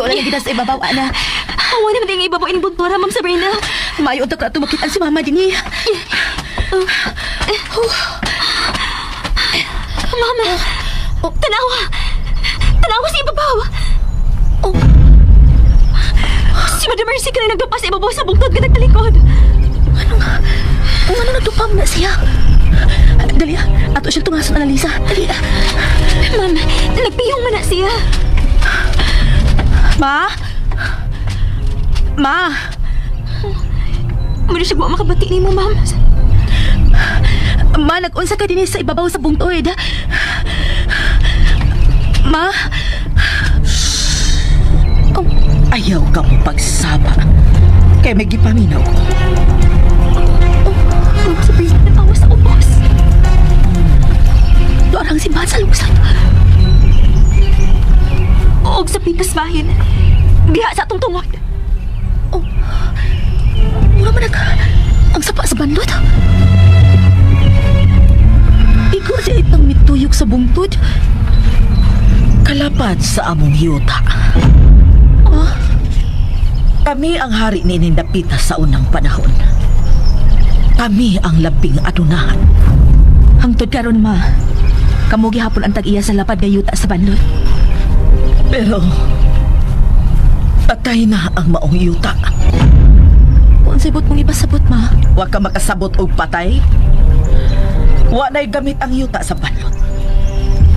Tuto lang kita sa ibabaw, ana. Awa naman din ibabaw ining buntora, Ma'am Sabrina. Mayo ta ka tumakitan si mama din eh. Mama, tanawa. Tanawa sa ibabaw. Si Madam Mercy ka na nagdupa sa ibabaw sa bungtod ka nagtalikod. Ano nagtupam na siya? Dali ato siya tungason, Annalisa. Dali Ma'am, nagpiyong man na siya. Ma? Ma? Muna siya buwang makabati ni mo, Ma'am. Ma, nag-unsa ka din sa ibabaw sa bungtod. Ma? Ayaw ka mo pagsaba. Kaya may gipaminaw ko. Ma'am Sabrina, natawa sa ubos. Doarang simbahan sa lusan. Og sa pitas bahin. Diha sa atong tungod. Mura man ang sapa sa bandot. Igo siya itang mituyok sa bungtod. Kalapad sa among yuta. Kami ang hari ni Nindapita sa unang panahon. Kami ang labing adunahan. Hangtod karon, ma. Kamo gihapon ang tag-iya sa lapad gayuta sa bandot. Pero patay na ang maong yuta. Kung sabot mong ipasabot, ma. Wa ka makasabot og patay. Wa na'y gamit ang yuta sa balot.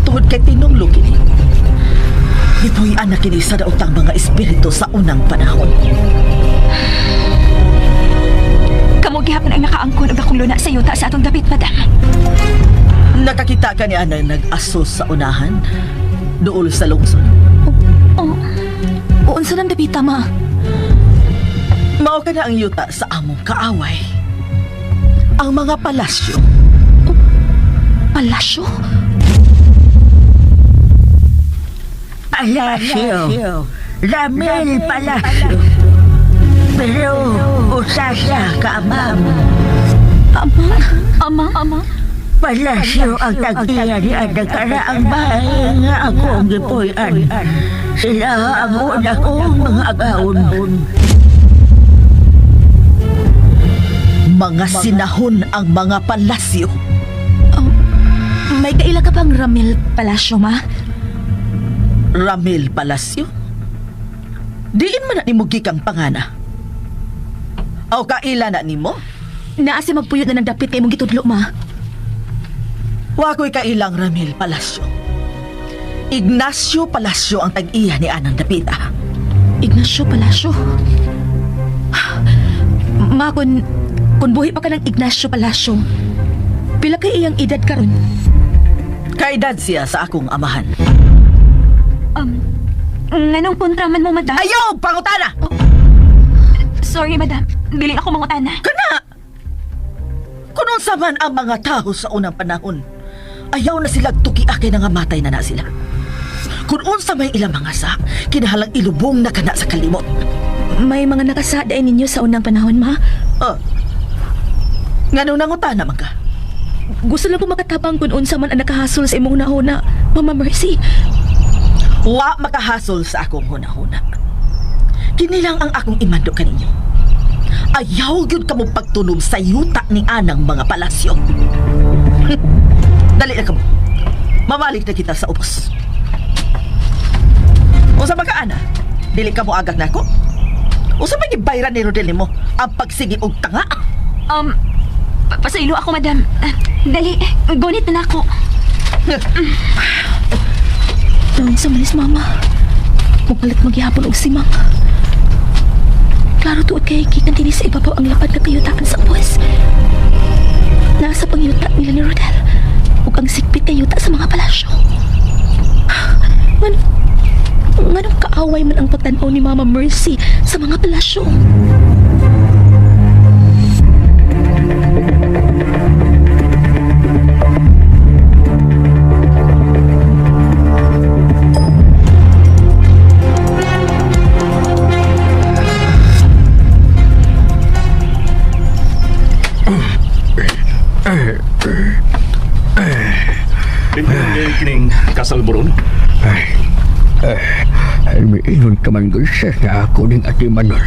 Tungod kay tinumlo kini. Ipoy anak kini sa daotang mga espiritu sa unang panahon. Kamo gihapon ang nakaangkon og akong luna sa yuta sa atong dapit, Madam. Nakakita ka ni Ana nag-asos sa unahan? Duol sa lungsod. Unsa nang dapita, ma? Mao ka na ang yuta sa among kaaway. Ang mga palasyo. Palasyo? Palasyo. Ramil Palasyo. Pero usa siya ka amam. Ama. Palasyo ang tag-iya ni Adagkara ang bahay nga ako ang gipuy-an. Sila ang una kong mga agawon. Mga sinahon ang mga palasyo. May kaila ka bang Ramil Palasyo, ma? Ramil Palasyo? Diin man na ni mo gikang pangana. O kaila na ni mo? Naasi magpuyot na nagdapit kay mong gitudlo, ma. Wako'y kailang Ramil Palasyo. Ignacio Palasyo ang tag-iya ni Anang Dapita. Ignacio Palasyo? Ma, kung buhi pa ka ng Ignacio Palasyo, pila kay iyang edad karon? Kaedad siya sa akong amahan. Nganong kontraman mo, Madam? Ayaw! Pangutana! Sorry, Madam. Dili ako mangutana. Kana! Kung unsa man ang mga tao sa unang panahon, ayaw na sila tukiake na nga matay na sila. Kung unsa may ilang mga sa, kinahalang ilubong na kana sa kalimot. May mga nakasadain ninyo sa unang panahon, ma? Nga nung nangutana man ka? Gusto lang ko makatabang kung unsa man ang nakahasol sa imong nahuna, Mama Mercy. Wa makahasol sa akong hunahuna. Kini lang ang akong imando kaninyo. Ayaw gyud kamo pagtunog sa yuta ni Anang mga palasyo. Dali na kamo. Mamalik na kita sa ubos. Usa ba ka, Ana? Dili ka mo agak na ako? Usa ba gibayran ni Rodel mo ang pagsigi og tanga? Pasaylo ako, Madam. Dali, gunit na ako. Doon sa malis, Mama. Mupalit maghihapon og simang. Klaro tuod kay kikan din sa ibabaw ang lapad na kayutaan sa buwes. Nasa pangyuta nila ni Rodel ug ang sikpit kayuta sa mga palasyo. Nganong kaaway man ang pagtanaw ni Mama Mercy sa mga palasyo. Kining kasalburon. Ay, may ingon ka man gulsa na ako ng ati Manol.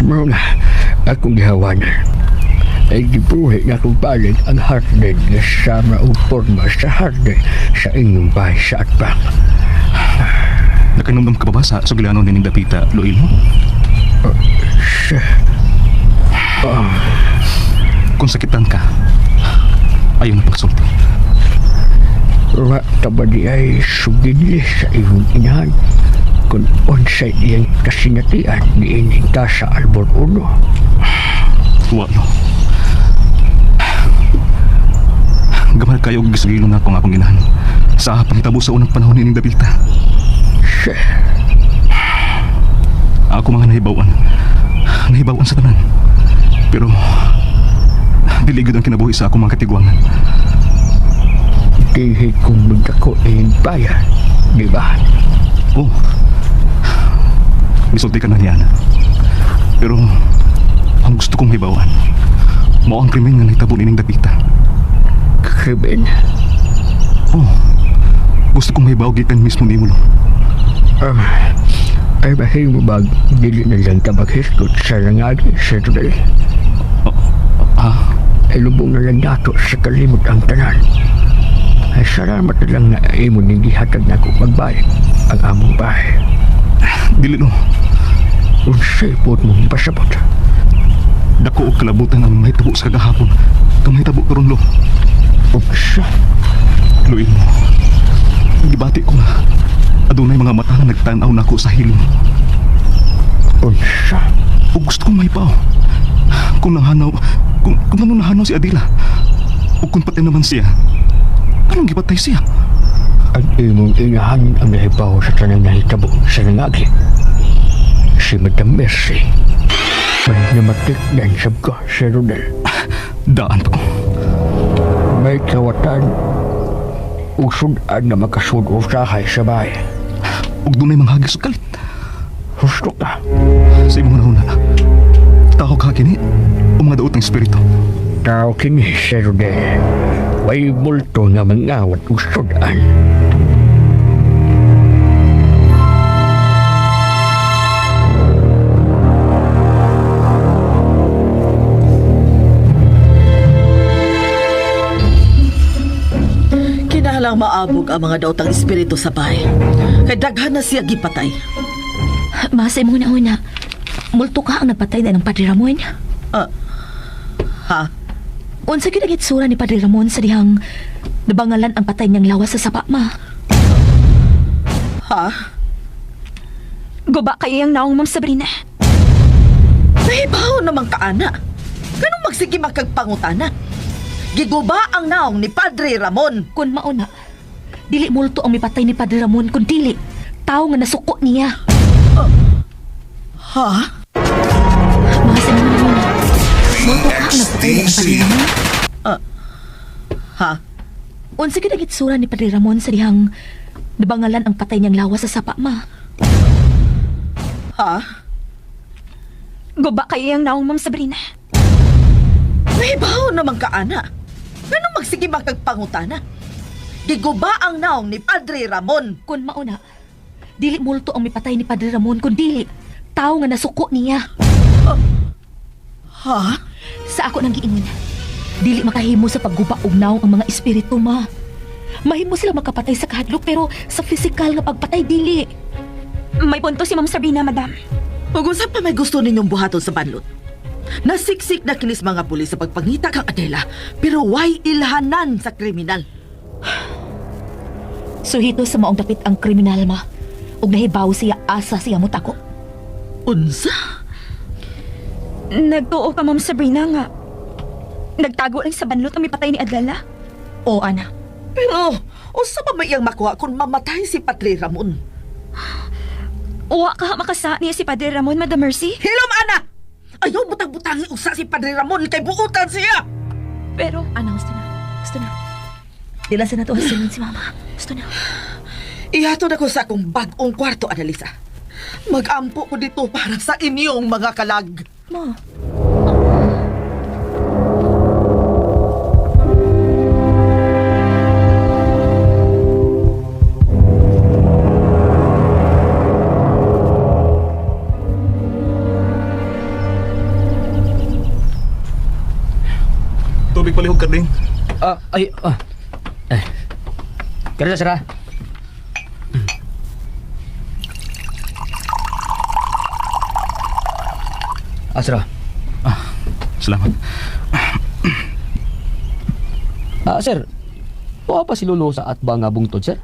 Maro na, akong gihawanan. Ay gibuhi na kong palit ang hardin na sama o forma sa hardin sa inyong bahay sa Atbang. Nakanumdum ka ba sa sugilanon ni Dapita, Loil mo? Siya, Kung sakitan ka, ayaw na pagsulti. wa tabadi ay sugili sa iyong inahan kung onsay iyang kasinatian ni ininta sa Albor Uno. Walo. Gamay kayo og gisugilon na akong ginahan sa pangitabo sa unang panahon ni Dapita. Siya, Ako mga nahibawan sa tanan. Pero dili gud ang kinabuhi sa akong mga katigwangan. dihi kong magdako iyong bayan, di ba? Oh, misulti ka na niya. Pero ang gusto kong hibawan, mao ang krimen nga nahitabo ni Dapita. Krimen, Oh, gusto kong hibaw gikan mismo ni Mulo. ay bahin mo ba dili na lang tabaghiskot sa langagi sa tuloy? Ay lubong na lang nato sa kalimot ang tanan. Ay salamat na lang na imo ning gihatag na ako magbalik ang among bahay. Dili no, Unsay po mong pasabot. dako og kalabutan ang mahitabo sa kagahapon. Kang mahitabo karon lo. Uksa, Luin mo. Gibati ko na adunay mga mata nga nagtanaw nako sa hilom. unsa, O gusto kong mahibaw. Kung ano nahanaw si Adila. O kung patay naman siya, anong gipatay siya? ang imong inahan ang nahibaw sa tanang nahitabo sa langagi. Si Madam Mercy. May namatik na ang sabka sa Rodel. Daan pa ko. May kawatan usudan na makasudusahay sa bahay. Og dunay mga hagis o kalit. Gusto ka? Sa imong nahuna. Tao ka kini o mga daot ng espiritu. Tao kini sa Rodel. May multo nga mangawat usudan. Kinahalang maabog ang mga daotang espiritu sa bahay. Kay daghan na siya gipatay. Masay mo na una. Multo ka ang nagpatay na ng Padre Ramon. Ha? Unsa gyud ang itsura ni Padre Ramon sa dihang nabangalan ang patay niyang lawas sa sapa, ma? Ha? Guba kayo yung naong, Ma'am Sabrina. Nahibaw naman ka, ana. Ganun magsige makagpangutana. Giguba ang naong ni Padre Ramon. Kun mauna, dili multo ang mipatay ni Padre Ramon, kun dili tao nga nasuko niya. Ha? Masay mo na una. Multo ka ang nagpatay ng Padre Ramon. Ha? Unsa gyud ang itsura ni Padre Ramon sa dihang nabangalan ang patay niyang lawas sa sapa, ma? Ha? Guba kayo yung naong, Ma'am Sabrina. Nahibaw naman ka, ana. Ganun magsige makagpangutana. Giguba ang naong ni Padre Ramon. Kun mauna, dili multo ang mipatay ni Padre Ramon, kun dili tao nga nasuko niya. Ha? Sa ako nang giingon, dili makahimo sa pagguba og naong ang mga espiritu, ma. Mahimo sila makapatay sa kahadlok pero sa physical nga pagpatay dili. May punto si Ma'am Sabrina, Madam. Ug unsa pa may gusto ninyong buhaton sa banlot? Nasiksik na kinis mga pulis sa pagpangita kang Adela, pero why ilhanan sa kriminal? Suhito sa maong dapit ang kriminal, ma. Ug nahibaw siya asa siya mutako. Unsa? Nagtuo ka, Ma'am Sabrina, nga nagtago lang sa banlot ang may patay ni Adela. O, ana. Pero unsa pa may iyang makuha kung mamatay si Padre Ramon? Uwa ka makasa niya si Padre Ramon, Madam Mercy. Hilom, ana! Ayaw butang-butangi usa si Padre Ramon kay buutan siya! Pero Ana, gusto na. Gusto na. Dila sa nato hasilin si mama. Gusto na. Ihatod ako sa akong bagong kwarto, Annalisa. Mag-ampo ko dito para sa inyong mga kalag. Ma. tubig, Karding. Kaya na, Sara. Sara. Salamat. Sir. Tuwa pa si Lolo sa atba nga bungtod, sir?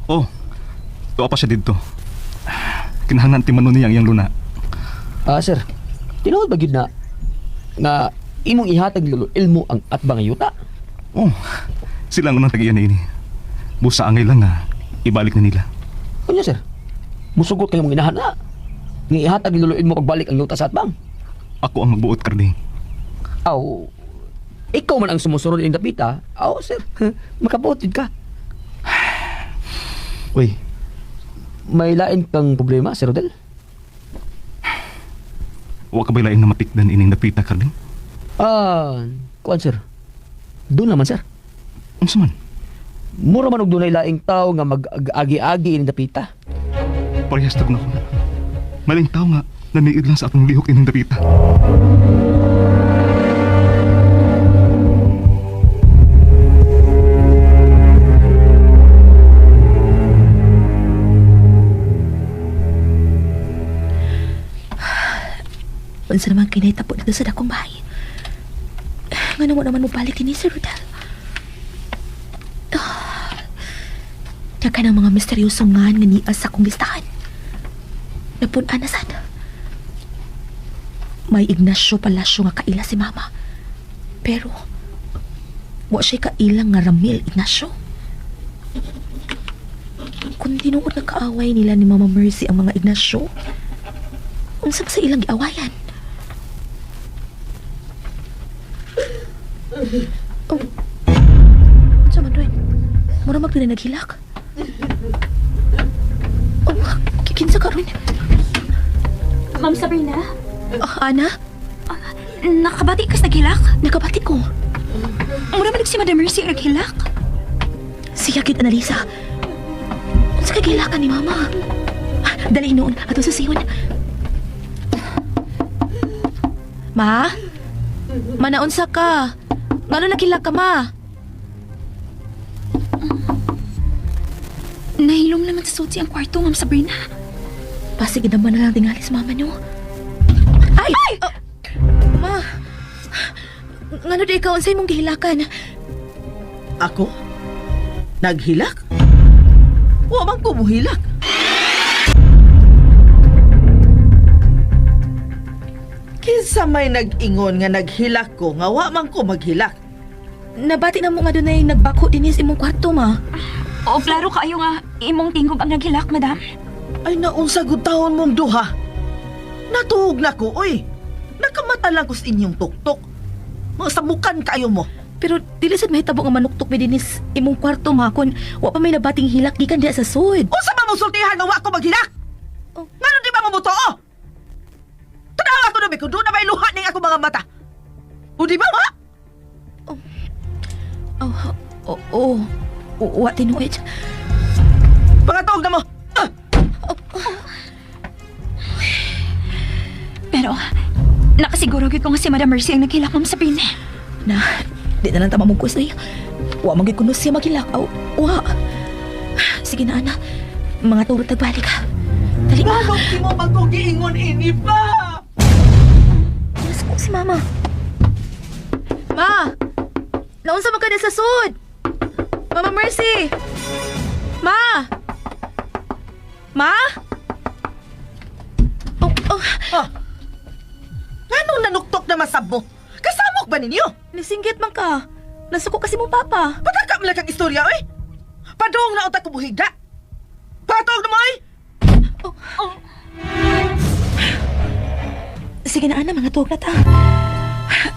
Oh, tuwa pa siya dito. Kinahanglan timanon niya ang iyang luna. Sir. Tinuod ba gyud na nga imong ihatag ni Lolo ilmo ang atba nga yuta? Oh, sila ang unang tag-iyan na ini. Busa angay lang nga, ibalik na nila. Ano, sir? Musugot kayong inahan na. Nga ihatag ni Lolo ilmo pagbalik ang yuta sa atbang. Ako ang magbuot, Karding. Aw, ikaw man ang sumusunod ng dapita. Aw, sir, makabutid ka. Uy, may lain kang problema, Sir Rodel? Wa ka ba laing na matikdan ining napita, Karding? Kuan, sir. Doon naman, sir. Unsa man? Mura man og dunay laing tao nga mag-agi-agi ining dapita. Parehas tag na ko. Maling tao nga, naniid lang sa atong lihok ining napita. Unsa naman kinahitabo dito sa dakong bahay? Nga mo naman mo balik ni Sir Rodel. Nagka ng mga misteryosong nga nias sa kong listahan. Napunan na sana. May Ignacio Palacio nga kaila si Mama. Pero, wa siya kailang nga Ramil Ignacio. Kung tinuod na kaaway nila ni Mama Mercy ang mga Ignacio, unsa ba sa ilang giawayan? Oh. Unsa man rin? Mura magpila naghilak. Oh, kinsa ka rin? Ma'am Sabrina? Ana? Nakabati ka sa naghilak? Nakabati ko. Mura man si Madam Mercy ang naghilak? Siya kit Annalisa. Unsa kagilakan ni Mama? Dali noon, ato sa siyon. Ma? Manaunsa ka? Ngano nakilak ka, Ma? Nahilom naman sa suot ang kwarto, Ma'am Sabrina. Pasig naman na lang tingali sa mama niyo. Ay! Ma! Ngano di ikaw unsay mong gihilakan? Ako? Naghilak? Wa man ko muhilak. Kinsa may nag-ingon nga naghilak ko nga wa man ko maghilak. Nabati na mo nga doon ay nagbako din sa imong kwarto, Ma. O, klaro kaayo nga imong tingog ang naghilak, Madam. Ay naunsa gud taon mong duha. Natuhog na ko, oy. Nakamata lang ko sa inyong tuktok. Mga samukan kayo mo. Pero dili sad mahitabo nga manuktok mi dinis imong kwarto, Ma, kun wa pa may nabating hilak gikan diha sa sud. Unsa ba mo sultihan nga wa ko maghilak? Oh. Ngano di ba mo motoo? Tanaw ako na kung doon na may luha ning ako mga mata. O di ba, Ma? Wa tinuod. Pangatawag na mo. Pero, nakasiguro ko nga si Madam Mercy ang naghilak, Ma'am Sabrina. Na, di na lang tama mong kusoy. Wa magikunos siya maghilak. Wa. Sige na, Ana. Mga turot nagbalik ha. Dali, Ma. Bakit di mo magkugiingon ini pa? Yes ko si Mama. Ma! Naunsa man ka na sa sud? Mama Mercy! Ma! Ma? Anong nanuktok na masab mo? Kasamok ba ninyo? Nisinggit man ka. Nasuko kasi mong papa. Pataka mo lang kang istorya, oy. Padong na utak ko buhigda. Patog na mo, oy. Sige na, Ana, mga tuwag na ta.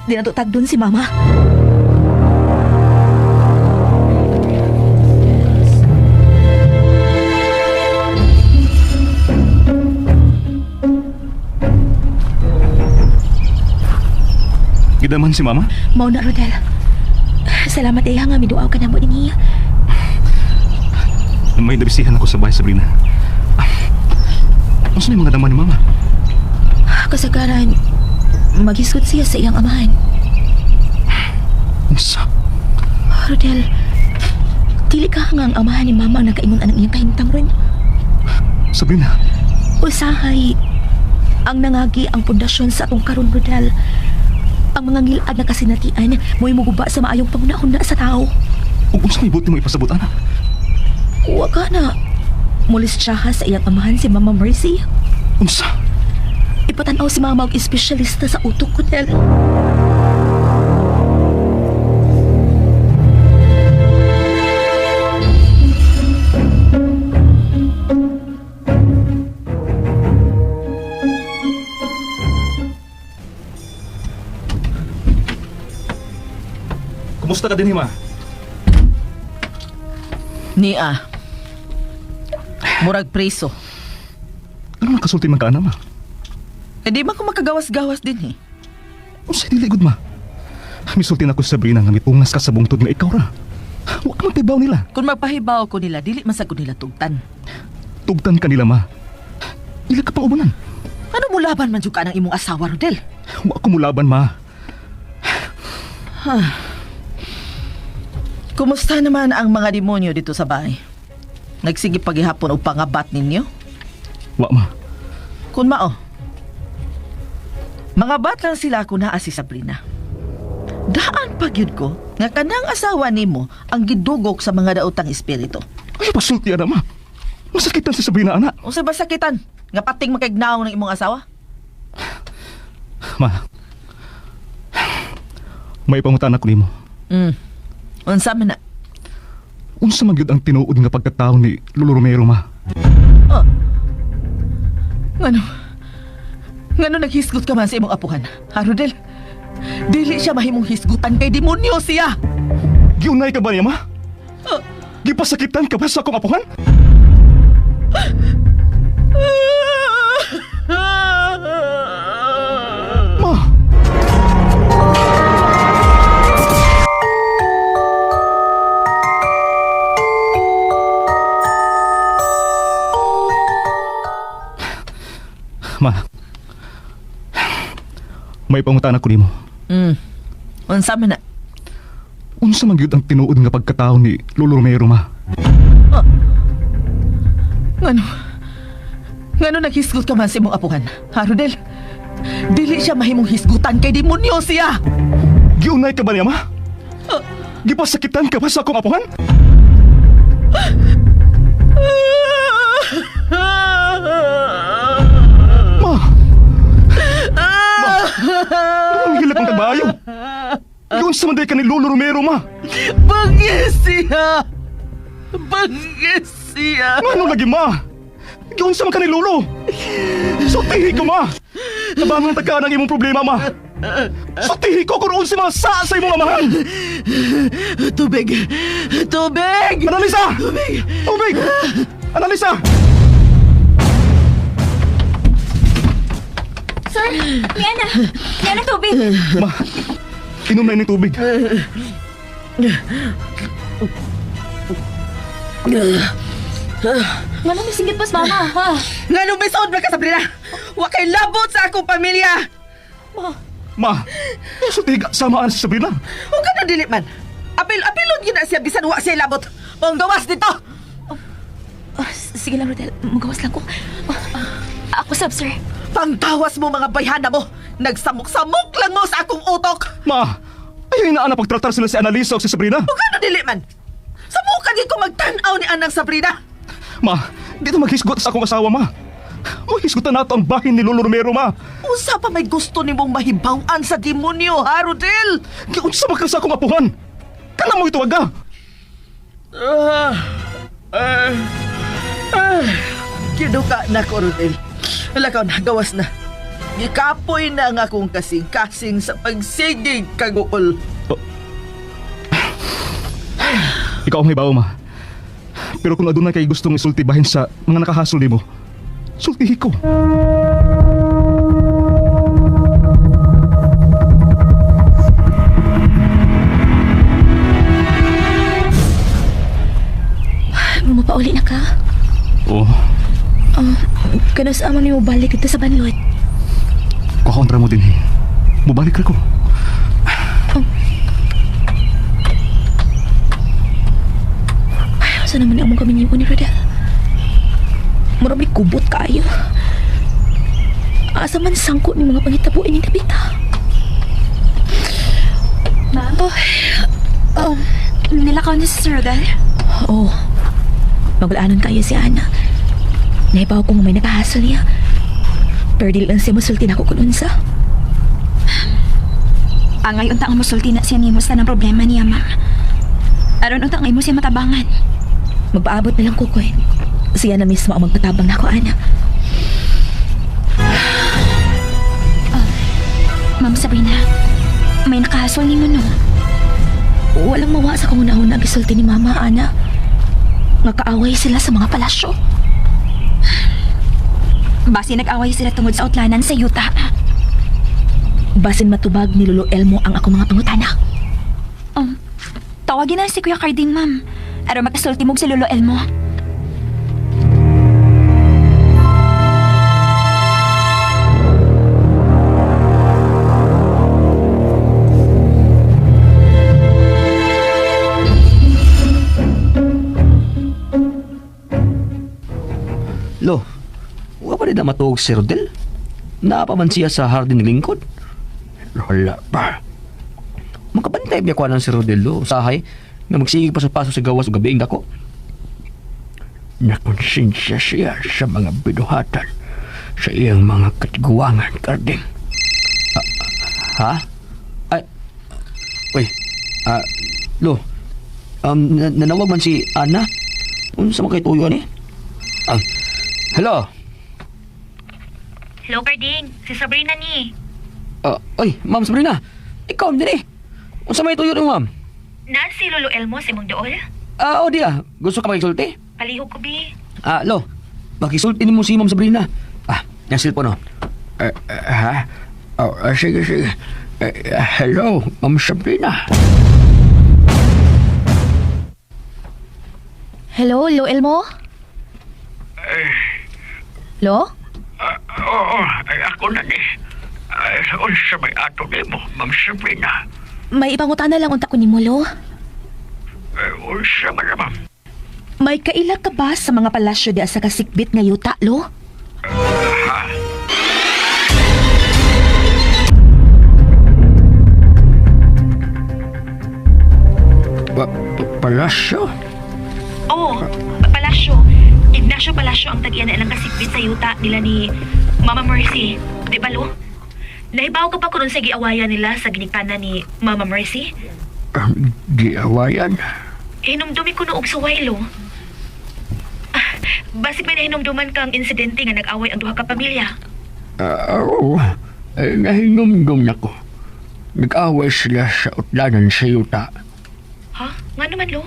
Di na to tagdun si Mama. Gidaman si Mama? Mao na, Rodel. Salamat iya nga miduaw ka na mo niya. May nabisihan ako sa bahay, Sabrina. Ano yung mga daman ni Mama? Kasagaran, maghisgot siya sa iyang amahan. Unsa? Rodel, dili ka nga ang amahan ni Mama ang nagkaingon anang iyang kahimtang ron. Sabrina, Usahay, ang nangagi ang pundasyon sa atong karon, Rodel. Ang mga ngilad na kasinatian, mo'y muguba sa maayong pangunahon sa tao. ug unsa may buti mo ipasabot ana? Huwag ka na. Mulis siya sa iyang amahan si Mama Mercy. Unsa? Ipatanaw si Mama og espesyalista sa utok, Rodel. Kumusta ka din, ma? Nia. Murag preso. Ano nakasulti man ka ana, ma? Eh di man ko makagawas-gawas din eh. Unsa dili gud, ma? Misulti na ko sa Sabrina nga mipungas ka sa bungtod nga ikaw ra. Wa ka man tibaw nila. Kung magpahibaw ko nila, dili man sa ko nila tugtan. Tugtan ka nila, ma. Ila ka pang ubunan. Ano mo laban man jud ka ng imong asawa, Rodel? Wa ko mulaban, ma. Kumusta naman ang mga demonyo dito sa bahay? Nagsige paghihapon o pangabat ninyo? Wa, ma. Kung mao, mga bat lang sila kung naa si Sabrina. Daan pagyud ko nga kanang asawa nimo ang gidugok sa mga daotang espiritu. Ay, pasulti ana, ma. Masakitan si Sabrina, ana. Unsa ba sakitan? Nga pating makignaong ng imong asawa? Ma. May pangutan ako nimo. Unsa man na? Unsa man gyud ang tinuod nga pagkataon ni Lolo Romero, ma? Oh. Ngano naghisgot ka man sa imong apuhan? Ha, Rodel? Dili siya mahimong hisgutan kay demonyo siya. Giunay ka ba niya, ma? Gipasakitan ka ba sa akong apuhan? Ma! Ma. May pangutan ako nimo. Unsa man na? Unsa man gyud ang tinuod nga pagkataon ni Lolo Romero, ma? Ngano naghisgot ka man sa imong apuhan? Ha, Rodel? Dili siya mahimong hisgutan kay demonyo siya. Giunay ka ba niya, ma? Gipasakitan ka ba sa akong apuhan? Ma! Ang hilap ang kabayo. Yun sa manday ka ni Lolo Romero, ma. Bangis siya! Bangis siya! Ano lagi, ma? Yun sa man ka ni Lolo. Sutihi ko, ma. Nabangan ta ka ng imong problema, ma. Sutihi ko kung si mga sa imong amahan. Tubig! Tubig! Analisa! Tubig! Tubig! Analisa! Sir, Liana! Liana, tubig! Ma, inom na yung tubig. Nga nang singgit pas, Mama, ha? Ngano may saod ba ka, Sabrina? Wa kay labot sa akong pamilya! Ma, sutihi ka samaan si Sabrina. Huwag ka na dili man. Apil-apilon yun na siya bisan wa siya labot. Mong gawas dito! Sige lang, Rodel. Magawas lang ko. Ako sab, sir. Pangtawas mo mga bayhana mo! Nagsamok-samok lang mo sa akong utok! Ma, ayaw na pagtratar sila si Annalisa o si Sabrina. Huwag ka na dili man. Samukan ko magtanaw ni Anang Sabrina! Ma, dito maghisgot sa akong asawa, ma. Maghisgotan nato ang bahin ni Lolo Romero, ma. Usa pa may gusto ni mong mahibawan sa demonyo, ha, Rodel? Giunsa man ka sa akong apuhan. Kana mo ituwag ka. Kinuka na ko, Rodel. Alakaw na, gawas na. Gikapoy na nga akong kasing-kasing sa pagsigig kagukol. Ikaw ang hibaw, ma. Pero kung adunay kay gustong isultibahin sa mga nakahasol nimo, sultihi ko. Mapauli na ka? Oo. Kano sa amang ni mo balik dito sa banlot? Kukontra mo din, eh. Mubalik ka ko. Asa naman ang mong kami ni Rodel? Marami kubot kaayo. Asa man sangko ni mga pangitabuin ni Tabita? Ma'am? Oh, Nilakaw ni Sir Rodel? oh. Magulaanon kayo si Ana. Naibaw ko nga may nakahasal niya. Pero di lang siya musulti na ako kununsa. Angay unta ang musulti na siya ni Musta ng problema niya, ma'am. Aron unta ngay mo siya matabangan. Magpaabot na lang ko, Koy. Siya na mismo ang magpatabang na ako, Ana. Ma'am Sabrina, may nakahasol ni no? Walang mawa sa kamunahon na gisulti ni Mama, Ana. Nagkaaway sila sa mga palasyo. Basi nag-away sila tungod sa utlanan sa yuta. Basin matubag ni Lolo Elmo ang ako mga pangutana. Tawagin na si Kuya Carding, ma'am. Aron makasulti mo si Lolo Elmo. Lo, wa pa rin na matuog si Rodel? Naapaman siya sa hardin lingkod? Wala pa. Makabantay biya ko ng si Rodel, lo. Usahay, na magsigig pa sa paso sa gawas o gabiing dako. Nakonsensya siya sa mga biduhatan sa iyang mga katiguangan, Carding. Ha? Ay, uy, lo, nanawag man si Ana? Unsa man kay tuyo ni? Hello? Hello, Carding. Si Sabrina ni. Oy, Ma'am Sabrina. Ikaw, din eh. Unsa may tuyo ni Ma'am? Na si Lolo Elmo si Mong Dool? O diya. Gusto ka makisulti? Palihog ko, Bi. Lo. Makisulti ni mo si Ma'am Sabrina. Yung cellphone, ha? Sige, sige. Hello, Ma'am Sabrina. Hello, Lolo Elmo? Lo? Oo, ako na ni. Unsa may ato ni mo, Ma'am Sabrina? May ipangutana lang unta ko ni mo, Lo. Unsa man na, ma'am? May kaila ka ba sa mga palasyo di sa kasikbit nga yuta, Lo? Palasyo? Oo, palasyo. Ignacio Palasyo ang tag-iya na ilang kasikbit sa yuta nila ni Mama Mercy. Di ba, Lo? Nahibaw ka pa ko ron sa giawayan nila sa ginikanan ni Mama Mercy? Giawayan? Hinumdumi ko noong suway, Lo. Basig may nahinumduman kang insidente nga nag-away ang duha ka pamilya. Oo. Nahinumdum na ko. Nag-away sila sa utlanan sa yuta. Ha? Nga naman, Lo?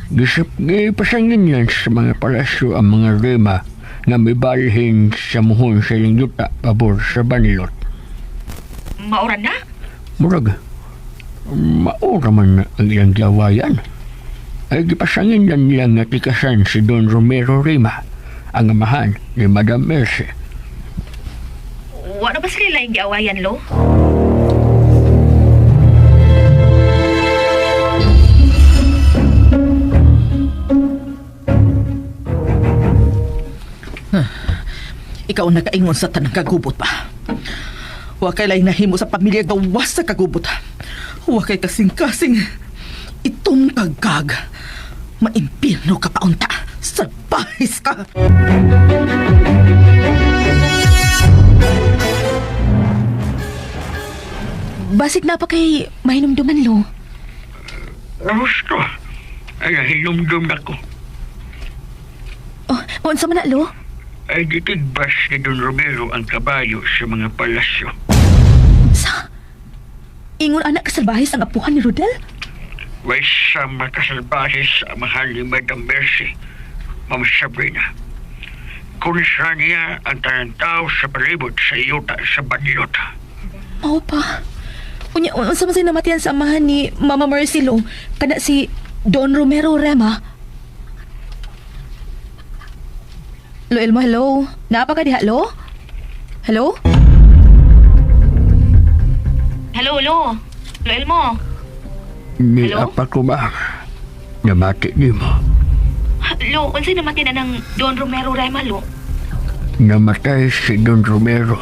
Gipasangin yan sa mga palasyo ang mga rema na may balhin sa muhon sa ilang yuta pabor sa banilot. Mauran na? Murag, maura man ang iyang gawayan. Ay gipasangin yan nilang natikasan si Don Romero Rima, ang amahan ni Madam Mercy. Wala ba sila yung giawayan, Lo? Ikaw ang nakaingon sa tanang kagubot pa. Huwag kay laing nahimo sa pamilya gawas sa kagubot. Huwag kay kasing-kasing. Itong kagag. Maimpirno ka pa unta. Salbahis ka. Basig na pa kay mahinumduman, Lo. Gusto. Ay, hinumdum na ko. Oh, unsa man na, Lo? Ay, gitigbas ni Don Romero ang kabayo sa mga palasyo. Sa? Ingon anak kasalbahis ang apuhan ni Rodel? Way sa makasalbahis sa mahal ni Madam Mercy, Ma'am Sabrina. Kung saan niya ang tanang tao sa palibot sa iyota sa banilot. Oo pa. Unsa man siya namatian sa amahan ni Mama Mercy, Lo? Kana si Don Romero Rema. Lo Elmo, hello? Naapa ka diha, Lo? Hello? Hello, Lo? Lo Elmo? Ni Hello? apa ko ba? Namati ni mo. Lo, unsay namatay na ng Don Romero Rema, lo? Namatay si Don Romero.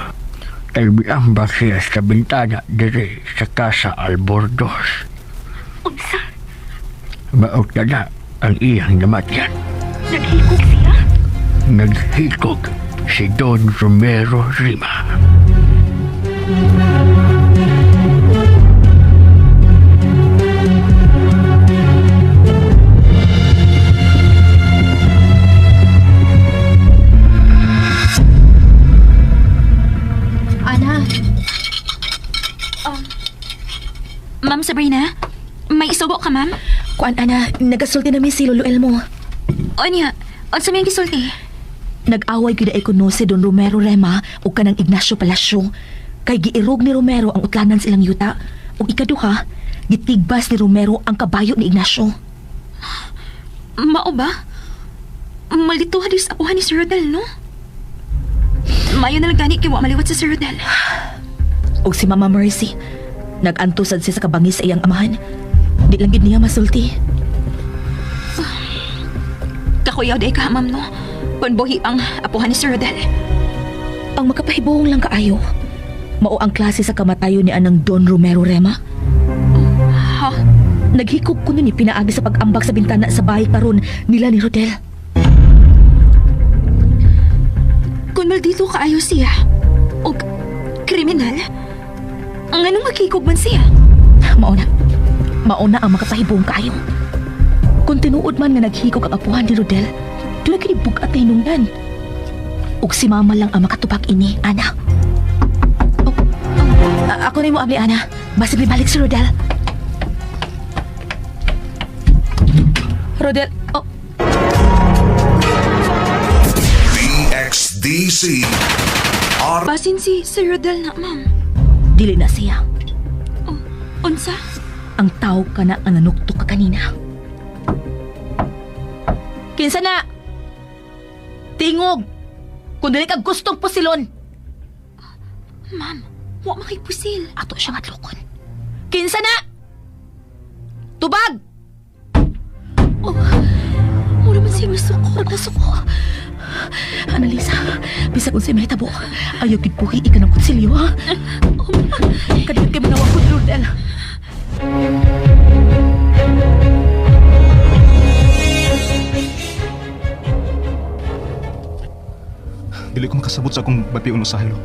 Talbiang ba siya sa bintana dire sa Casa Albornoz. Unsa? Maot na ang iyang namatyan. Naghikog siya? Naghikog si Don Romero Rima. Ana. Ma'am Sabrina, may isugo ka, ma'am? Kuan ana, nagasulti namin si Lolo Elmo. O niya, o sa may gisulti? Nag-away gyud ay kuno si Don Romero Rema ug kanang Ignacio Palacio. Kay giirog ni Romero ang utlanan silang yuta. Ug ikaduha, gitigbas ni Romero ang kabayo ni Ignacio. Mao ba? Malito hadis ako ni Sir Rodel, no? Mayo na lang gani kay wa maliwat sa Sir Rodel. Ug si Mama Mercy, nag-antusad siya sa kabangis sa iyang amahan. Di lang gid niya masulti. Kakuyaw day ka, ma'am, no? Panbuhi ang apuhan ni Sir Rodel. Ang makapahibuong lang kaayo, mao ang klase sa kamatayo ni anang Don Romero Rema. Ha? Naghikog kuno ni pinaagi sa pag-ambak sa bintana sa bahay karon nila ni Rodel. Kung maldito kaayo siya, o kriminal, ang anong magkikog man siya? Mauna ang makapahibuong kaayo. Kung tinuod man nga naghikog ang apuhan ni Rodel, doon kinibug at tinungdan. Ug si Mama lang ang makatupak ini, Ana. Ako na mo abli, Ana. Basig balik si Rodel. Rodel, VXDC Basin si Sir Rodel na, ma'am. dili na siya. Unsa? Ang tao ka na ang nanuktok ka kanina. Kinsa na? Tingog! Kung dili ka gustong pusilon, Ma'am, wa makipusil. ato siyang atlokon. Kinsa na? Tubag! Mura man siya masuko. Nasuko. Annalisa, bisag kung siya may tabo, ayaw gidbuhi ika ng kutsilyo, ha? Kadagad kay manawag ko ni Rodel. Dili ko makasabot sa akong bation usahay, lo.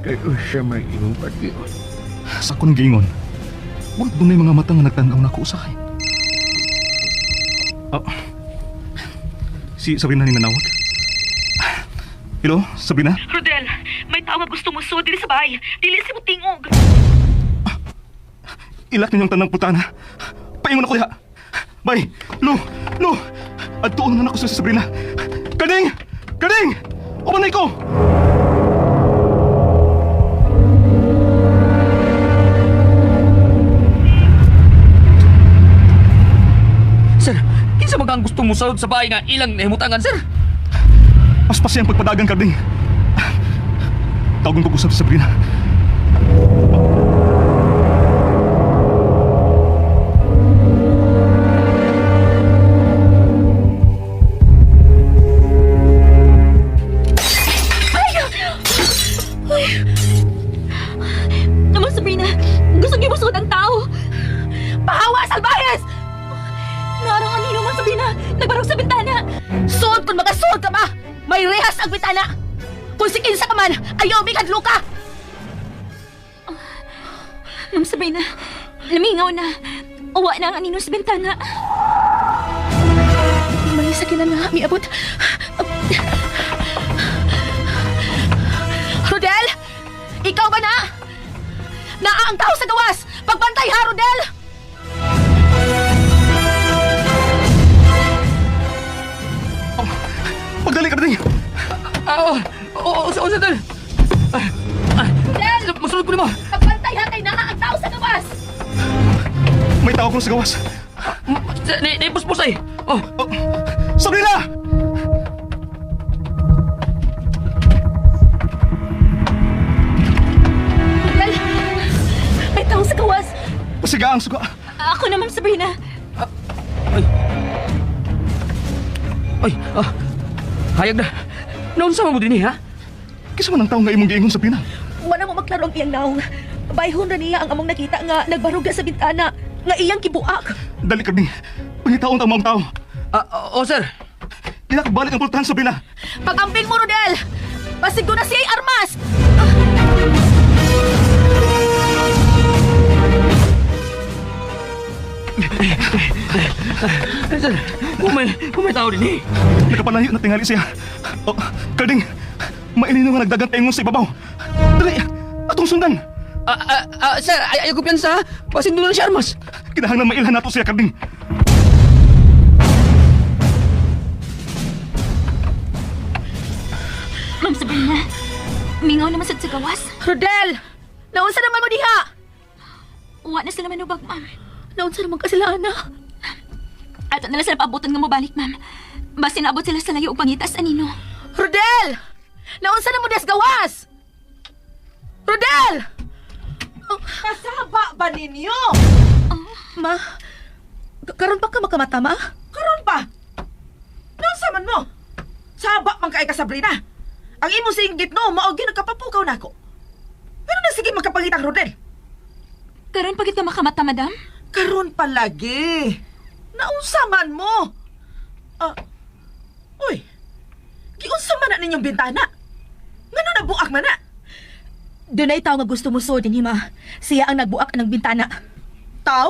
Kayo siya may iyong patiyon. Sa akong giingon. Wala doon mga mata nga nagtanaw na ako usahay. Si Sabrina ni nanawag. Hello, Sabrina? Rodel, may tao nga gusto mo so dili sa bahay. Dili si mo tingog. Ilak ninyong tanang putana. Paingon ako diha. Bay, Lu! Adtuon na ako sa Sabrina. Kaning! Umanay ko! Sir, kinsa man ang gusto mo sahod sa bahay nga ilang nahimutangan, sir? Paspas siyang pagpadagan, Karding. Tawagon ko usap si Sabrina. Naman, Sabrina, gusto niyo musod ang tao. Pahawa, salbahes! Narangan niyo naman, Sabrina. Nagbarog sa bintana. Suod kung magasuod ka ba? May rehas ang bitana. Kung si kinsa ka man, ayaw may kadluka. Ma'am Sabrina, lamingaw na. Uwa na ang anino sa bintana. May sakinan nga, miabot. Rodel! Ikaw ba na? Naa ang tao sa gawas! Pagbantay ha, Rodel! Pagdali, Karding! Oo, sir. Rodel! Masunod ko naman. Pagbantay ha kay naa ang tao sa gawas! May tao ko sa gawas. Naipuspusay. Oh, Sabrina! Rodel! May tao sa gawas! Pasiga ang suga. Ako naman, Sabrina. Ay, hayag na. Naunsa mo din ha? Kisa man ang tao nga imong giingon sa Pina. Wala mo magklaro ang iyang naong. Bayhon na niya ang among nakita nga nagbaruga sa bintana nga iyang kibuak. Dali kagning. Pangitaon ta mga tao. Sir. Inakbalik ang pultahan sa Pina. Pag-amping mo, Rodel! Basig ko na siya'y armas! Sir, kung may tao din Nakapalayo na tingali siya. Oh, Karding, mailino nga nagdagang taingon sa ibabaw. Dali, atong sundan. Sir, ayaw ko piyansa ha. Pasin doon na siya, armas. Kinahanglan mailhan nato siya, Karding. Ma'am Sabrina, mingaw naman sad sa gawas. Rodel! Naunsa naman mo diha? Wa na sila manubag, ma'am. Naunsa naman ka sila, ana? Ato na lang sila paabutan nga mo balik, ma'am. Basta naabot sila sa layo o pangitas anino. Rodel! Naunsa na mo diha sa gawas? Rodel! Kasaba ba ninyo? Ma, karon pa ka makamata, ma? Karon pa? Nasa man mo? Saba man kay ka, Sabrina. Ang imo singgit no, maogi nagkapapukaw na ako. Pero na sige magkapangitang Rodel. Karon pagit ka makamata, madam? Karon palagi. Naunsa man mo? Uy, giunsa man na ninyong bintana? Ngano nabuak man na? Doon ay tao nga gusto mo sudin, ma. Siya ang nagbuak ng bintana. Tao?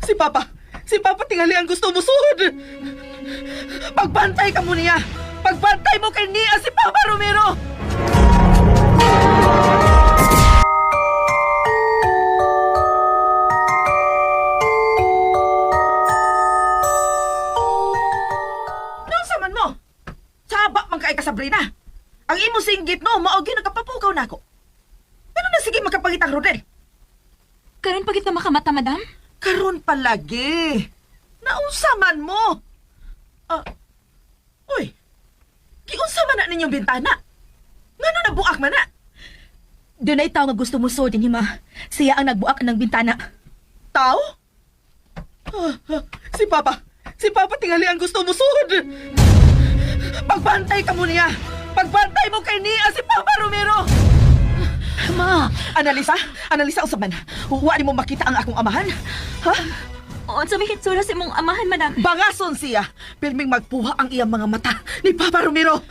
Si Papa tingali ang gusto mo sud. Pagbantay ka mo niya. Pagbantay mo kay niya si Papa Romero. Nasa man mo? Saba man kay ka, Sabrina. Ang imo singgit no, maogi nagkapapukaw na ako. Pero na sige magkapangitang Rodel. Karon pagit ka makamata, madam? Karon palagi. Naunsa man mo? Uy, giunsa man na ninyong bintana? Ngano nabuak man na? Doon ay tao nga gusto mo sudin, ma. Siya ang nagbuak ng bintana. Tao? Si Papa tingali ang gusto mo sud. Pagbantay ka mo niya. Pagbantay mo kay niya si Papa Romero. Ma! Analisa usaban. Huwag mo makita ang akong amahan. Ha? O, sa may hitsura si mong amahan, madam. Bangason siya. Pirming magpuha ang iyang mga mata ni Papa Romero.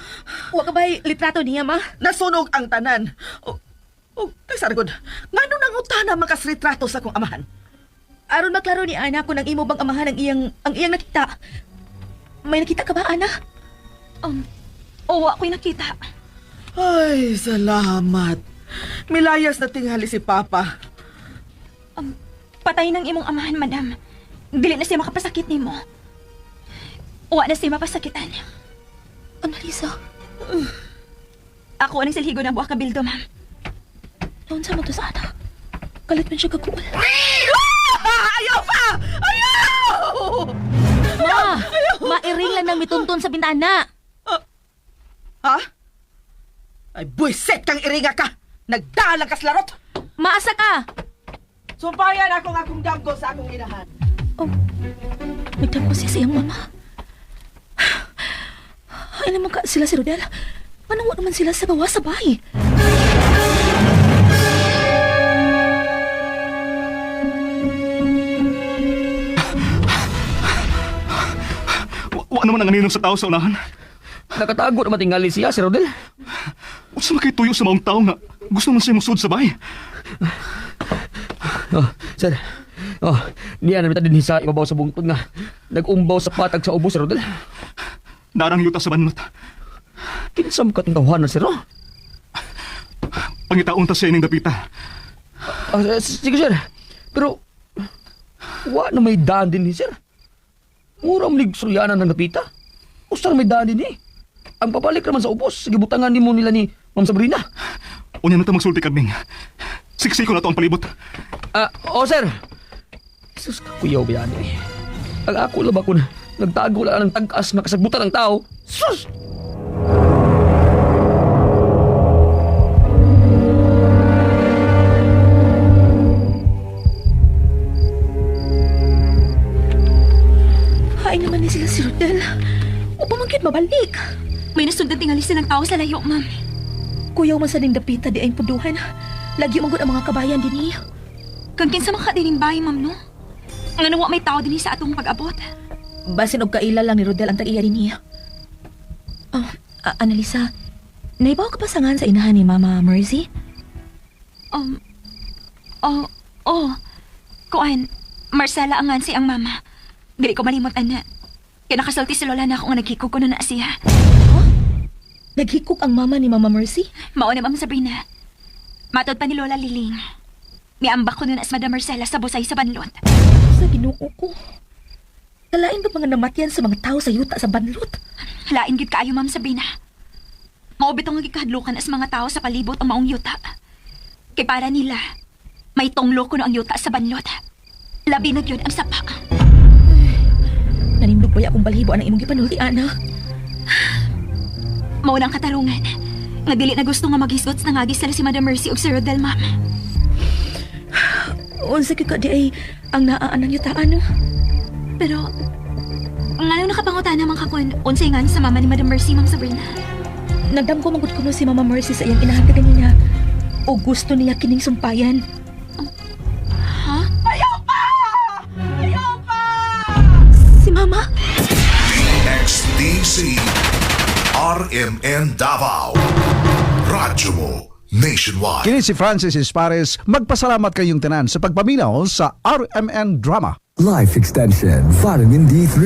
Wa ka ba'y litrato niya, ma? Nasunog ang tanan. Sargod, ngano nangutana makasritrato sa akong amahan? Aron maklaro ni Ana kung ang imo bang amahan ang iyang nakita. May nakita ka ba, Ana? Wa ko'y nakita. Ay, salamat. Milayas na tingali si Papa. Patay ng imong amahan, madam. Dili na siya makapasakit nimo. Wa na siya mapasakitan. Annalisa, Ako ang silhigo ng buwak kabildo, ma'am. noon sa mo to sa Ana. Kalit man siya kakuol. Ayaw pa! Ayaw! Ma! Mairing lang ng mituntun sa bintana. Ha? Ay, buisit kang iringa ka! Nagdalang ka sa larot! Maasa ka! Sumpayan akong damgo sa akong inahan. Nagdamko siya sa iyang mama. Ay naman ka sila si Rodel. Manungo naman sila sa gawa sa bahay. Wa naman ang aninom sa tao sa unahan. Nakatago na matingali siya, si Rodel. Unsa makituyo sa maong tao nga gusto man siya musud sa bahay. Sir. Diyan na din sa ibabaw sa bungtod nga. Nag-umbaw sa patag sa ubo, si Rodel. Narang yuta sa banot. Kinsam ka tawahan na, sir, oh. Pangitaon ta siya ining dapita. Sige, sir. Pero, wa na may daan din ni, sir. Murang ligsuryanan ng napita. Usar may daan din, eh. Ang papalik naman sa ubos, gibutangan ni mo nila ni Ma'am Sabrina. Unya na ta magsulti kadning. Siksiko na to ang palibot. Sir. Sus, kuyaw ba yan, eh. Ang ako lang ba kung nagtago lang ng tag-as na kasagbutan ng tao? Sus! Hain naman ni sila si Rodel. O pamangkit mabalik. May nasundan tingali silang tao sa layo, ma'am. Kuyaw man sa ning dapita di ay puduhan. Lagi magod ang mga kabayan din niya. Kang kinsa makadining bahay, ma'am, no? Nga nawa may tao din sa atong pag-abot. Basin og kaila lang ni Rodel ang tag-iya din niya. Oh, Annalisa, naibaw ka pa sa ngan sa inahan ni Mama Mercy? Kuan, Marcela ang ngansi ang mama. Dili ko malimot, ana. Kaya nakasulti si Lola na ako nga nagkikog ko na siya. Naghikok ang mama ni Mama Mercy? Mao na, Ma'am Sabrina. Matod pa ni Lola Liling. Miambak ko na sa Madam Marcela sa busay sa banlot. Sa ginoo ko. Kalain ba mga namatyan sa mga tao sa yuta sa banlot? Lain gid kaayo, Ma'am Sabrina. Mao bitong nga gikahadlukan sa mga tao sa palibot ang maong yuta. Kay para nila, may tonglo ko no ang yuta sa banlot. Labi na gyud ang sapa. Nanindog ba akong balhibo ang imong gipanulti, ana? Mao nang katarungan. Nga dili na gusto nga maghisgot na ngagi sila si Madam Mercy ug si Rodel, ma'am. Unsa ka di ay ang naaan ng yutaan, no? Pero, ngano nakapangutana man kakon unsay ngan sa mama ni Madam Mercy, Ma'am Sabrina? Nagdam ko manggut kuno si Mama Mercy sa iyang inahantagan niya. O gusto niya kining sumpayan. Ha? Si Mama? XDC RMN Davao Radyo mo Nationwide. Kini si Francis Espares, magpasalamat kayong tanan sa pagpaminaw sa RMN Drama. Life Extension Vitamin D3.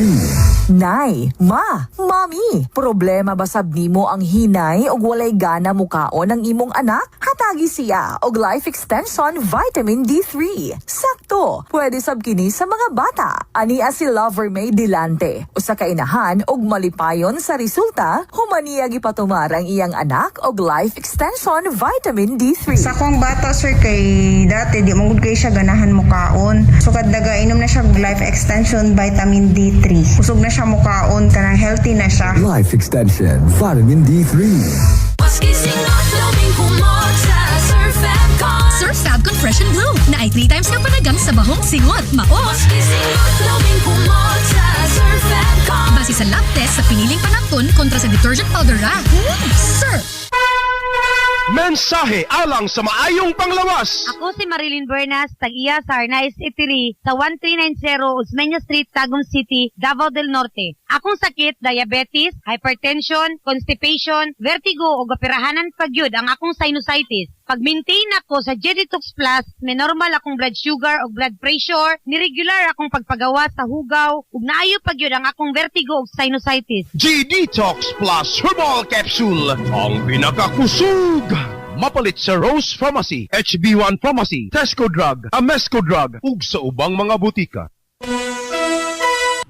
Nay, ma, mami, problema ba sab nimo ang hinay og walay gana mukaon ang imong anak? Hatagi siya og Life Extension Vitamin D3. Sakto, pwede sab kini sa mga bata. Ania si Lover May Dilante. Usa ka inahan og malipayon sa resulta, humaniya gipatumar ang iyang anak og Life Extension Vitamin D3. Sa akong bata sir kay dati di mangud kay siya ganahan mukaon. So kadlaga inom na siya og Life Extension Vitamin D3. Usog na siya mukaon kanang healthy na siya. Life Extension Vitamin D3. Surf Fabcon Fresh and Blue na ay 3 times na panagam sa bahong singot, maos. Base sa lab test sa piniling panapton kontra sa detergent powder ra. Surf! Mensahe alang sa maayong panglawas. Ako si Marilyn Bernas, tag-iya sa Arnaiz Eatery sa 1390 Osmeña Street, Tagum City, Davao del Norte. Akong sakit, diabetes, hypertension, constipation, vertigo o gapirahanan pagyud ang akong sinusitis. Pag-maintain ako sa Jeditox Plus, may normal akong blood sugar o blood pressure, niregular akong pagpagawa sa hugaw, ug naayo pagyud ang akong vertigo o sinusitis. G-Detox Plus Herbal Capsule, ang pinakakusog. Mapalit sa Rose Pharmacy, HB1 Pharmacy, Tesco Drug, Amesco Drug, ug sa ubang mga butika.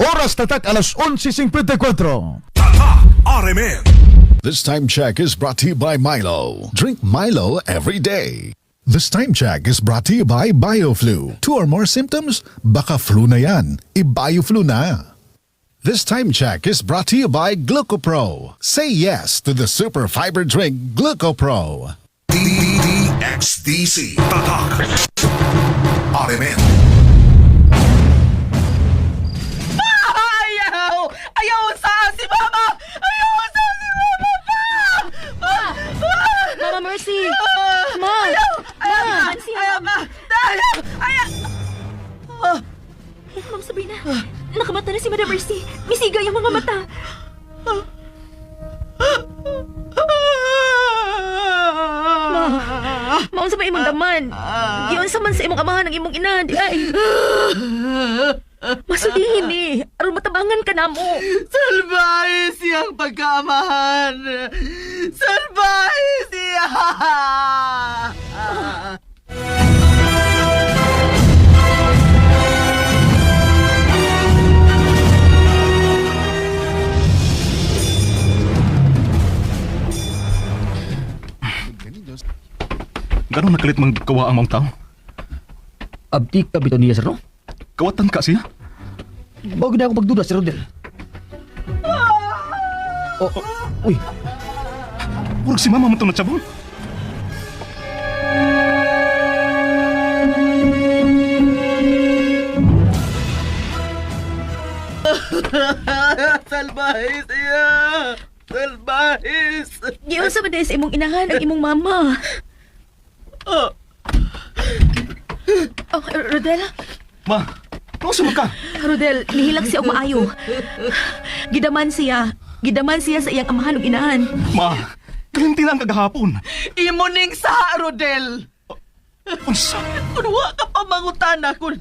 Oras tatak alas 11:54. RMN. This time check is brought to you by Milo. Drink Milo every day. This time check is brought to you by BioFlu. 2 or more symptoms? Baka flu na yan. I-BioFlu na. This time check is brought to you by Glucopro. Say yes to the super fiber drink Glucopro. DXDC Tatak RMN. Ayaw sa si Mama! Ayaw sa si Mama pa! Mama Mercy! Ma! Ayaw ma! Ayaw! Ma'am Sabrina, nakamata na si Madam Mercy. Misigay ang mga mata. Maun sa ba imong daman? Giyon sa man sa imong amahan ang imong ina, di ay. Masulihin ni, aron matabangan ka na mo. Salbahe siyang pagkaamahan! Salbahe siya! Gano'n nakalit mang kawa ang mga tao? Abdi ka bito niya, sir, no? Kawatan ka siya? Bago na ako magduda, Sir Rodel. Uy. Purag si Mama mo ito natsabon. Salbahis iya! Salbahis! Giunsa man dahil sa imong inahan ang imong mama. Oh, Oh, Rodel? Ma, nausa ka? Rodel, nihilag siya og maayo. Gidaman siya sa iyang amahan ug inahan. Ma, kalimti na ang kagahapon. imo ning sa Rodel! Unsa? Kung wa ka pa mangutana kung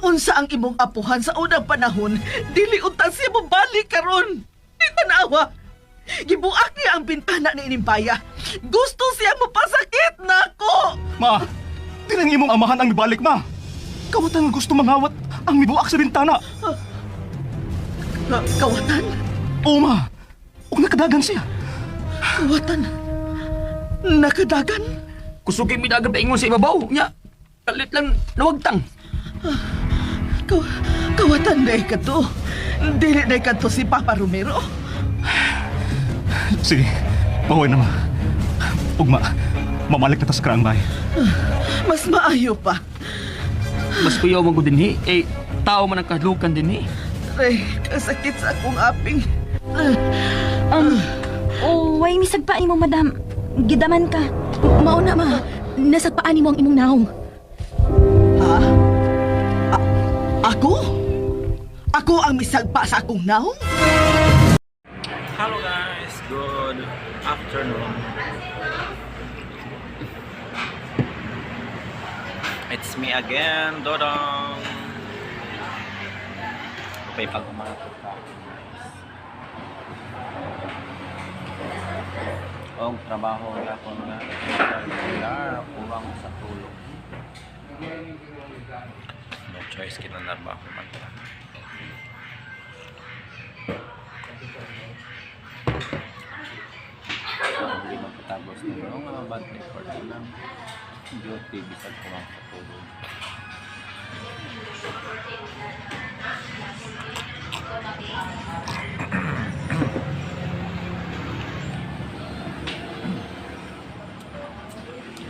unsa ang imong apuhan sa unang panahon, dili unta siya mabalik karon. Di tanawa. Gibuak niya ang bintana ni Inimpaya. Gusto siya mapasakit nako. Ma, di nang imong amahan ang mibalik, ma. Kawatan nga gusto mangawat ang mibuak sa bintana. Kawatan? Oo, ma. Huwag nakadagan siya. Kawatan? Nakadagan? Kusugin mi dagan paingon sa ibabaw. Nya, kalit lang nawagtang. Kawatan na ikato. Dili na ikato si Papa Romero. Sige, mahuwi na, ma. Ugma, mamalik na ta sa karaang bahay. Mas maayo pa. Mas kuyaw man ko dinhi. Tao man ang kahadlukan dinhi. Ay, kasakit sa akong aping. Way misagpa mo, madam. Gidaman ka. Mauna ma, nasagpaan nimo ang imong naong. Ako? Ako ang misagpa sa akong naong? Hello guys, good afternoon. It's me again, Dodong. Okay, pag umatot ka. Og trabaho na ko nga regular, kuwang sa tulong. No choice kinanarbaho man ta. Hindi magkatagos na mga bad record lang. Duty bisag kuwang sa tulong.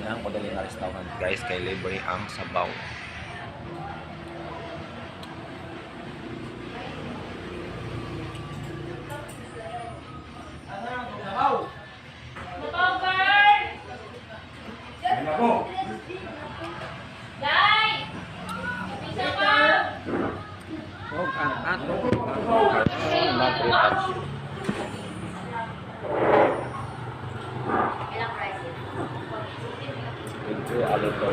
Kailangan ko dali na restaurant guys kay libre ang sabaw. Huwag ang atong mabritas. Ito alito.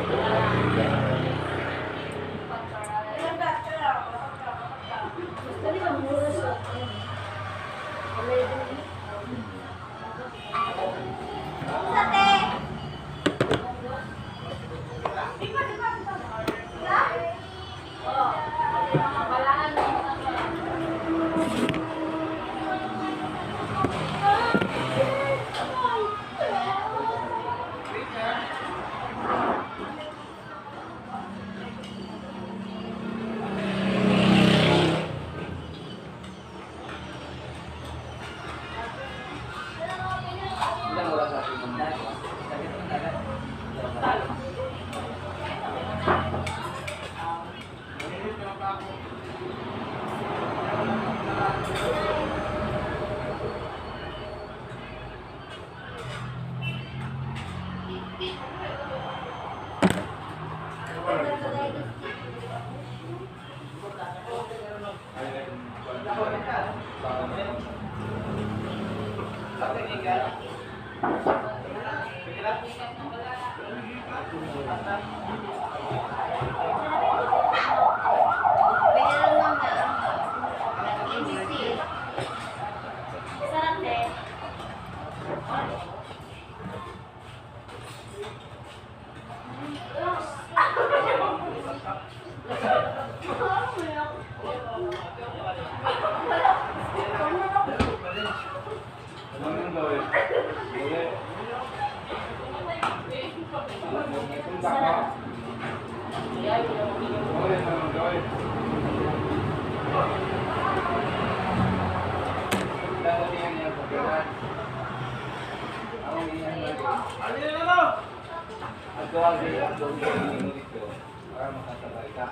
Para makasabay ka.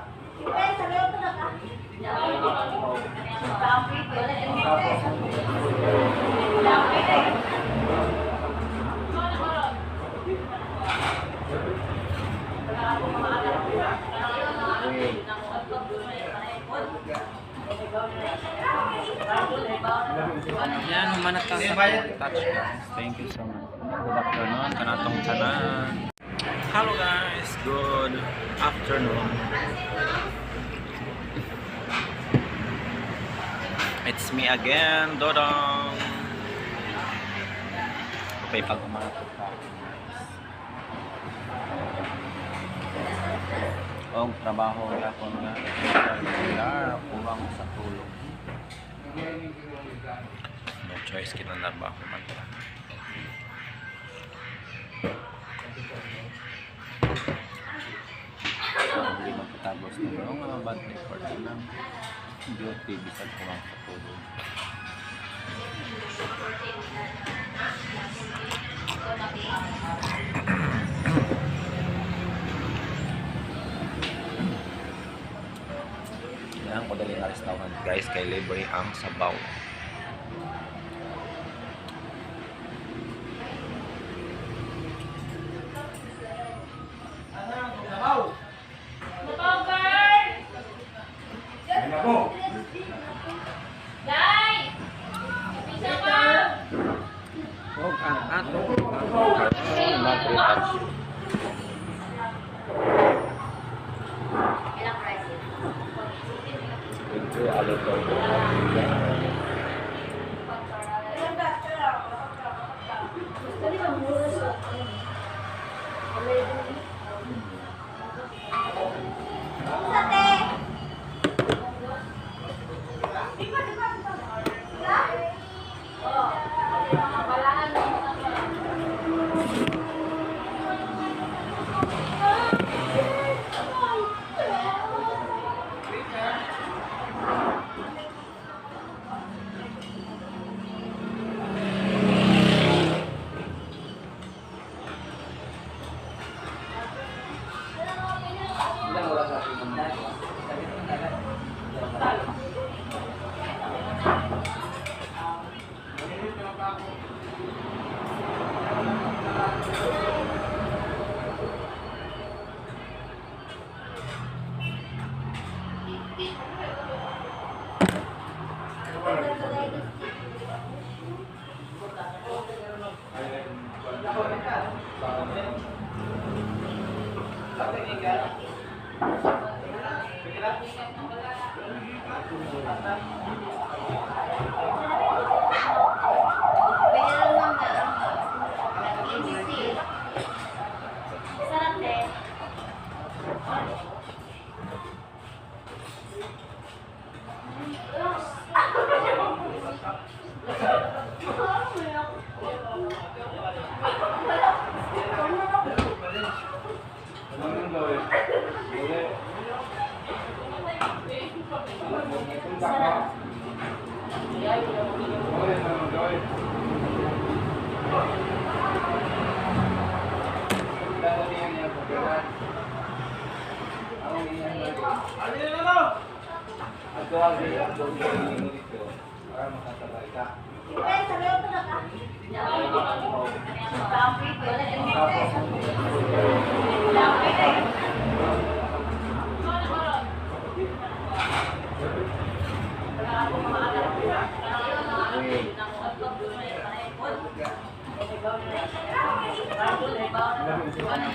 Yan, humanat ka sa touch guys. Thank you so much. Good afternoon, kanatong tanan. Hello guys, good afternoon. It's me again, Dodong. Okay, pag umanat ka. Og trabaho gapon nga regular kuwang sa tulong. No choice kinanarbaho man ta. Hindi magkatagos na mga bad record lang. Duty bisag kuwang sa tulong. Yan ko dali nga restaurant guys kay libre ang sabaw. Huwag ang atong mag-retouch. Ito alito.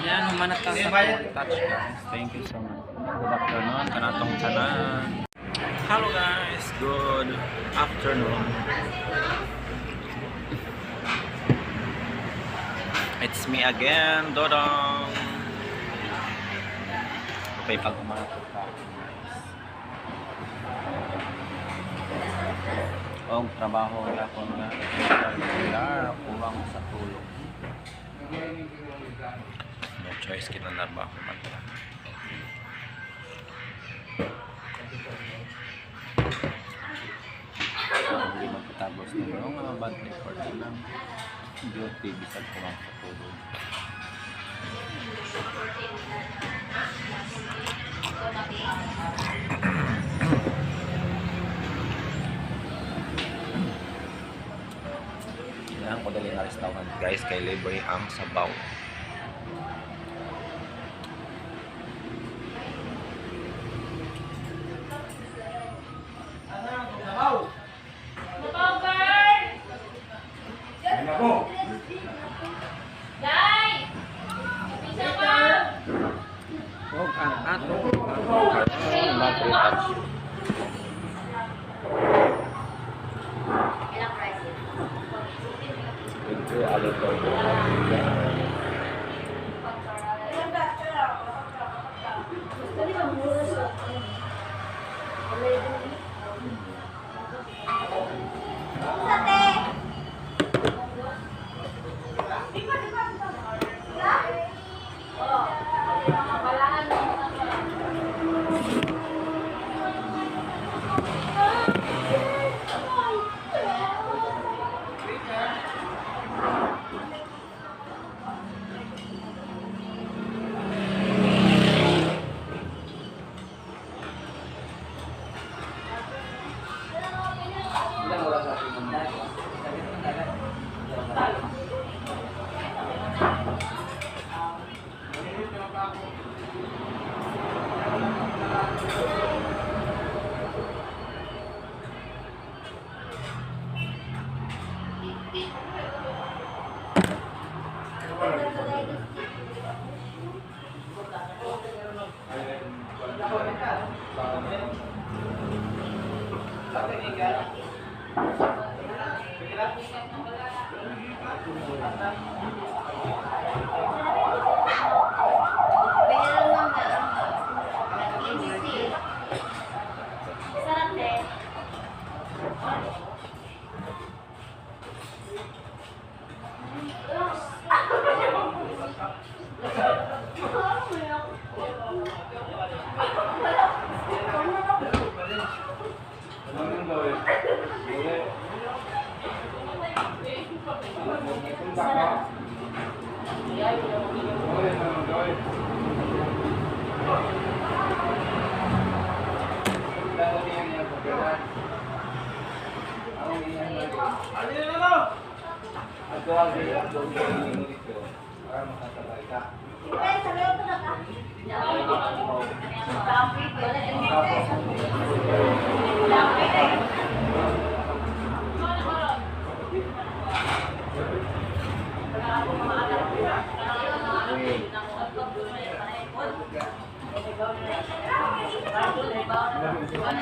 Yan, humanat ka sa touch guys. Thank you so much. Good afternoon, kanatong tanan. Hello guys, good afternoon. It's me again, Dodong. Okay, pag umanat ka. Og trabaho gapon nga regular kuwang sa tulong. No choice kinanarbaho man ta. Hindi magkatagos na mga bad record lang. Duty bisag kuwang sa tulong. Yan ko dali nga restaurant guys kay libre ang sabaw.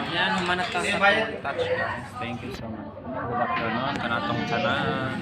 Yan, humanap ka sa touch. Thank you so much. Good afternoon, kanatong tanan.